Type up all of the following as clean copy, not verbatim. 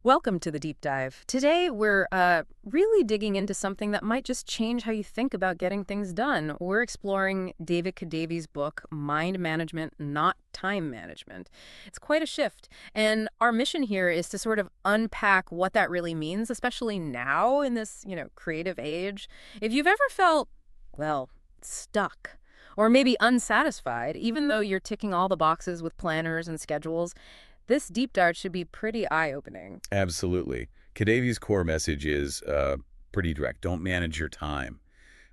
Welcome to the deep dive. Today, we're really digging into something that might just change how you think about getting things done. We're exploring David Kadavy's book, Mind Management, Not Time Management. It's quite a shift. And our mission here is to sort of unpack what that really means, especially now in this, creative age. If you've ever felt, well, stuck or maybe unsatisfied, even though you're ticking all the boxes with planners and schedules, this deep dive should be pretty eye-opening. Absolutely. Kadavy's core message is pretty direct. Don't manage your time.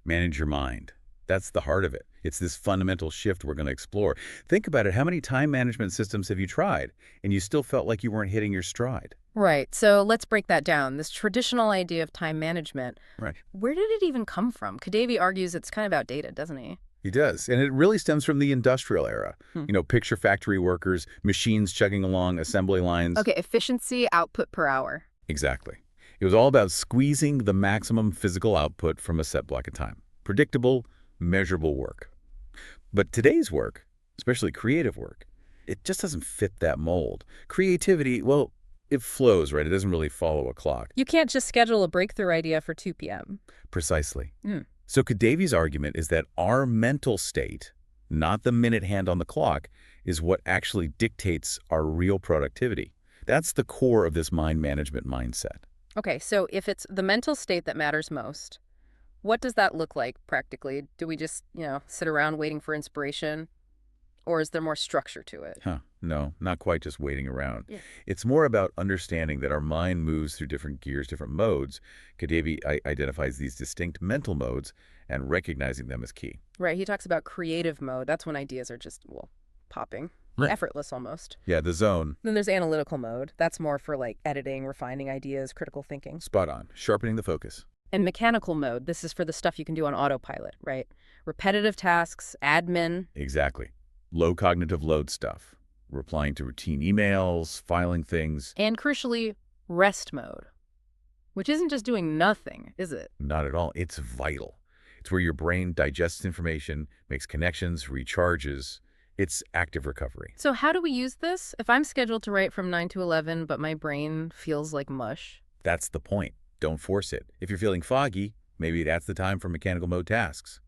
Manage your mind. That's the heart of it. It's this fundamental shift we're going to explore. Think about it. How many time management systems have you tried, and you still felt like you weren't hitting your stride? Right. So let's break that down. This traditional idea of time management, Right. where did it even come from? Kadavy argues it's kind of outdated, doesn't he? He does. And it really stems from the industrial era. Hmm. Picture factory workers, machines chugging along assembly lines. Okay, efficiency, output per hour. Exactly. It was all about squeezing the maximum physical output from a set block of time. Predictable, measurable work. But today's work, especially creative work, it just doesn't fit that mold. Creativity, well, it flows, right? It doesn't really follow a clock. You can't just schedule a breakthrough idea for 2 p.m. Precisely. Hmm. So Kadavy's argument is that our mental state, not the minute hand on the clock, is what actually dictates our real productivity. That's the core of this mind management mindset. Okay, so if it's the mental state that matters most, what does that look like practically? Do we just, sit around waiting for inspiration? Or is there more structure to it? No, not quite just waiting around. Yeah. It's more about understanding that our mind moves through different gears, different modes. Kadavy identifies these distinct mental modes, and recognizing them is key. Right, he talks about creative mode. That's when ideas are just, popping. Right. Effortless almost. Yeah, the zone. Then there's analytical mode. That's more for like editing, refining ideas, critical thinking. Spot on. Sharpening the focus. And mechanical mode, this is for the stuff you can do on autopilot, right? Repetitive tasks, admin. Exactly. Low cognitive load stuff. Replying to routine emails, filing things. And crucially, rest mode, which isn't just doing nothing, is it? Not at all. It's vital. It's where your brain digests information, makes connections, recharges. It's active recovery. So how do we use this? If I'm scheduled to write from 9 to 11, but my brain feels like mush. That's the point. Don't force it. If you're feeling foggy, maybe that's the time for mechanical mode tasks.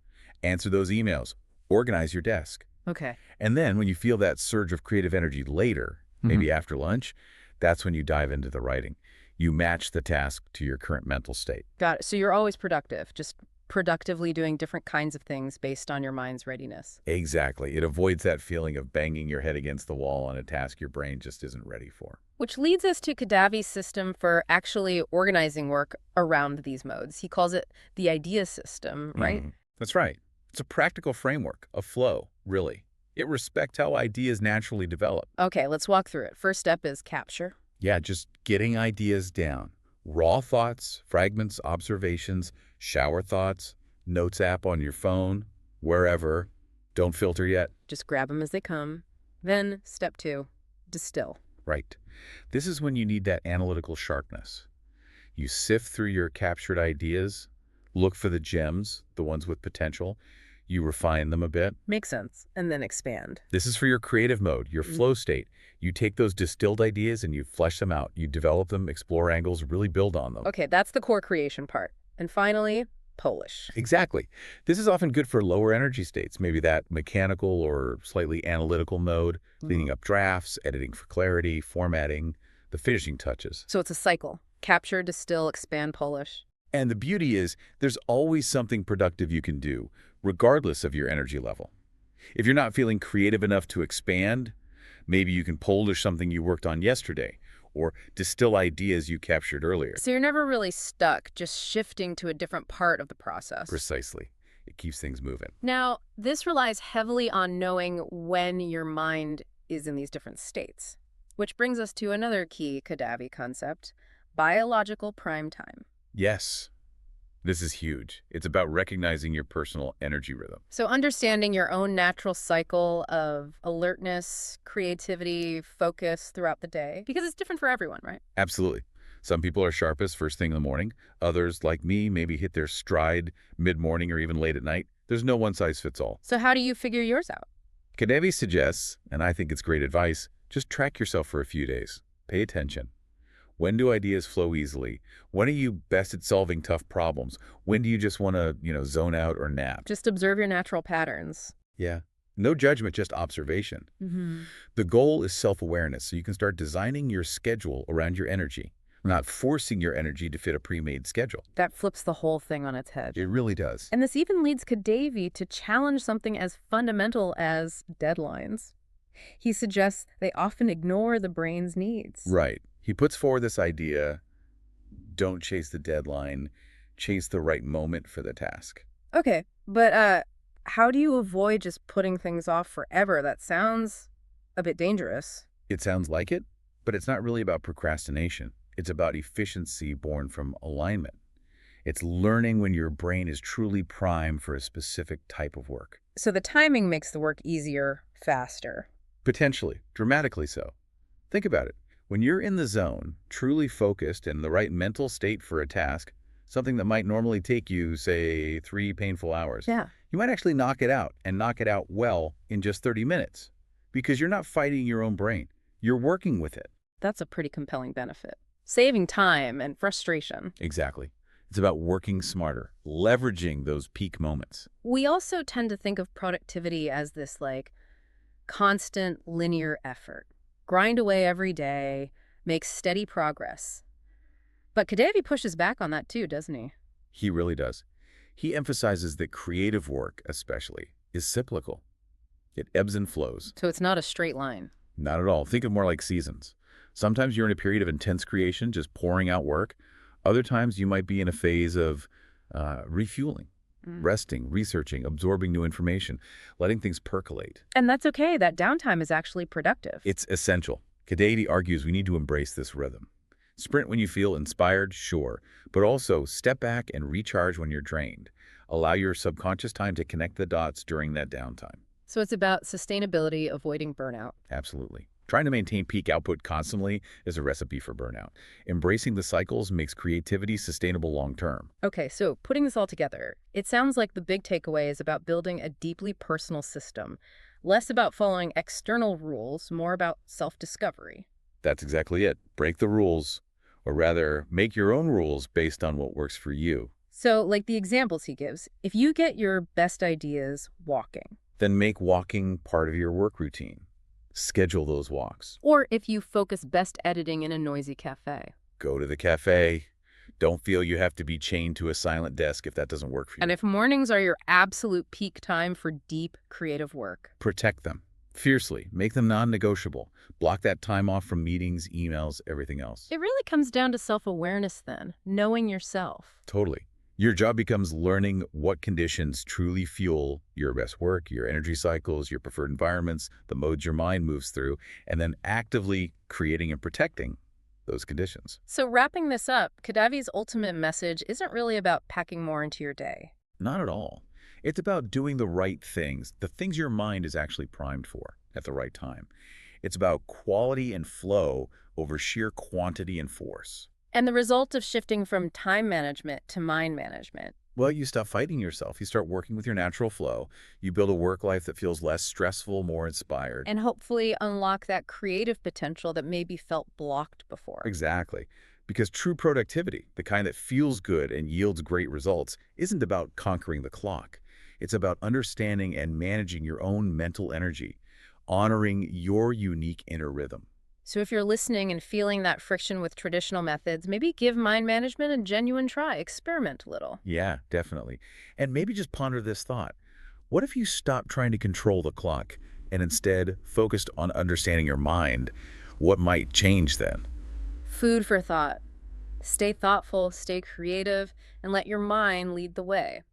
Answer those emails. Organize your desk. Okay. And then when you feel that surge of creative energy later, maybe after lunch, that's when you dive into the writing. You match the task to your current mental state. Got it. So you're always productive, just productively doing different kinds of things based on your mind's readiness. Exactly. It avoids that feeling of banging your head against the wall on a task your brain just isn't ready for. Which leads us to Kadavy's system for actually organizing work around these modes. He calls it the idea system, right? That's right. It's a practical framework, a flow, really. It respects how ideas naturally develop. Okay, let's walk through it. First step is capture. Yeah, just getting ideas down. Raw thoughts, fragments, observations, shower thoughts, notes app on your phone, wherever. Don't filter yet. Just grab them as they come. Then step 2, distill. Right. This is when you need that analytical sharpness. You sift through your captured ideas, look for the gems, the ones with potential. You refine them a bit. Makes sense. And then expand. This is for your creative mode, your flow state. You take those distilled ideas and you flesh them out. You develop them, explore angles, really build on them. Okay, that's the core creation part. And finally, polish. Exactly. This is often good for lower energy states, maybe that mechanical or slightly analytical mode, cleaning up drafts, editing for clarity, formatting, the finishing touches. So it's a cycle. Capture, distill, expand, polish. And the beauty is there's always something productive you can do, regardless of your energy level. If you're not feeling creative enough to expand, maybe you can polish something you worked on yesterday or distill ideas you captured earlier. So you're never really stuck, just shifting to a different part of the process. Precisely. It keeps things moving. Now, this relies heavily on knowing when your mind is in these different states, which brings us to another key Kadavy concept, biological prime time. Yes. This is huge. It's about recognizing your personal energy rhythm. So understanding your own natural cycle of alertness, creativity, focus throughout the day, because it's different for everyone, right? Absolutely. Some people are sharpest first thing in the morning. Others, like me, maybe hit their stride mid-morning or even late at night. There's no one size fits all. So how do you figure yours out? Kadavy suggests, and I think it's great advice, just track yourself for a few days. Pay attention. When do ideas flow easily? When are you best at solving tough problems? When do you just want to, zone out or nap? Just observe your natural patterns. Yeah. No judgment, just observation. Hmm. The goal is self-awareness, so you can start designing your schedule around your energy, not forcing your energy to fit a pre-made schedule. That flips the whole thing on its head. It really does. And this even leads Kadavy to challenge something as fundamental as deadlines. He suggests they often ignore the brain's needs. Right. He puts forward this idea, don't chase the deadline, chase the right moment for the task. Okay, but how do you avoid just putting things off forever? That sounds a bit dangerous. It sounds like it, but it's not really about procrastination. It's about efficiency born from alignment. It's learning when your brain is truly primed for a specific type of work. So the timing makes the work easier, faster. Potentially, dramatically so. Think about it. When you're in the zone, truly focused and in the right mental state for a task, something that might normally take you, say, 3 painful hours, Yeah. you might actually knock it out and knock it out well in just 30 minutes because you're not fighting your own brain. You're working with it. That's a pretty compelling benefit. Saving time and frustration. Exactly. It's about working smarter, leveraging those peak moments. We also tend to think of productivity as this, constant linear effort. Grind away every day, make steady progress. But Kadavy pushes back on that too, doesn't he? He really does. He emphasizes that creative work, especially, is cyclical. It ebbs and flows. So it's not a straight line. Not at all. Think of more like seasons. Sometimes you're in a period of intense creation, just pouring out work. Other times you might be in a phase of refueling, resting, researching, absorbing new information, letting things percolate. And that's okay. That downtime is actually productive. It's essential. Kadavy argues we need to embrace this rhythm. Sprint when you feel inspired, sure, but also step back and recharge when you're drained. Allow your subconscious time to connect the dots during that downtime. So it's about sustainability, avoiding burnout. Absolutely. Trying to maintain peak output constantly is a recipe for burnout. Embracing the cycles makes creativity sustainable long-term. Okay, so putting this all together, it sounds like the big takeaway is about building a deeply personal system, less about following external rules, more about self-discovery. That's exactly it. Break the rules, or rather, make your own rules based on what works for you. So, like the examples he gives, if you get your best ideas walking, Then make walking part of your work routine. Schedule those walks. or if you focus best editing in a noisy cafe. Go to the cafe. Don't feel you have to be chained to a silent desk if that doesn't work for you. And if mornings are your absolute peak time for deep creative work. Protect them fiercely. Make them non-negotiable. Block that time off from meetings, emails, everything else. It really comes down to self-awareness then, knowing yourself. Totally. Your job becomes learning what conditions truly fuel your best work, your energy cycles, your preferred environments, the modes your mind moves through, and then actively creating and protecting those conditions. So wrapping this up, Kadavy's ultimate message isn't really about packing more into your day. Not at all. It's about doing the right things, the things your mind is actually primed for at the right time. It's about quality and flow over sheer quantity and force. And the result of shifting from time management to mind management. Well, you stop fighting yourself. You start working with your natural flow. You build a work life that feels less stressful, more inspired. And hopefully unlock that creative potential that maybe felt blocked before. Exactly. Because true productivity, the kind that feels good and yields great results, isn't about conquering the clock. It's about understanding and managing your own mental energy, honoring your unique inner rhythm. So if you're listening and feeling that friction with traditional methods, maybe give mind management a genuine try. Experiment a little. Yeah, definitely. And maybe just ponder this thought. What if you stopped trying to control the clock and instead focused on understanding your mind? What might change then? Food for thought. Stay thoughtful, stay creative, and let your mind lead the way.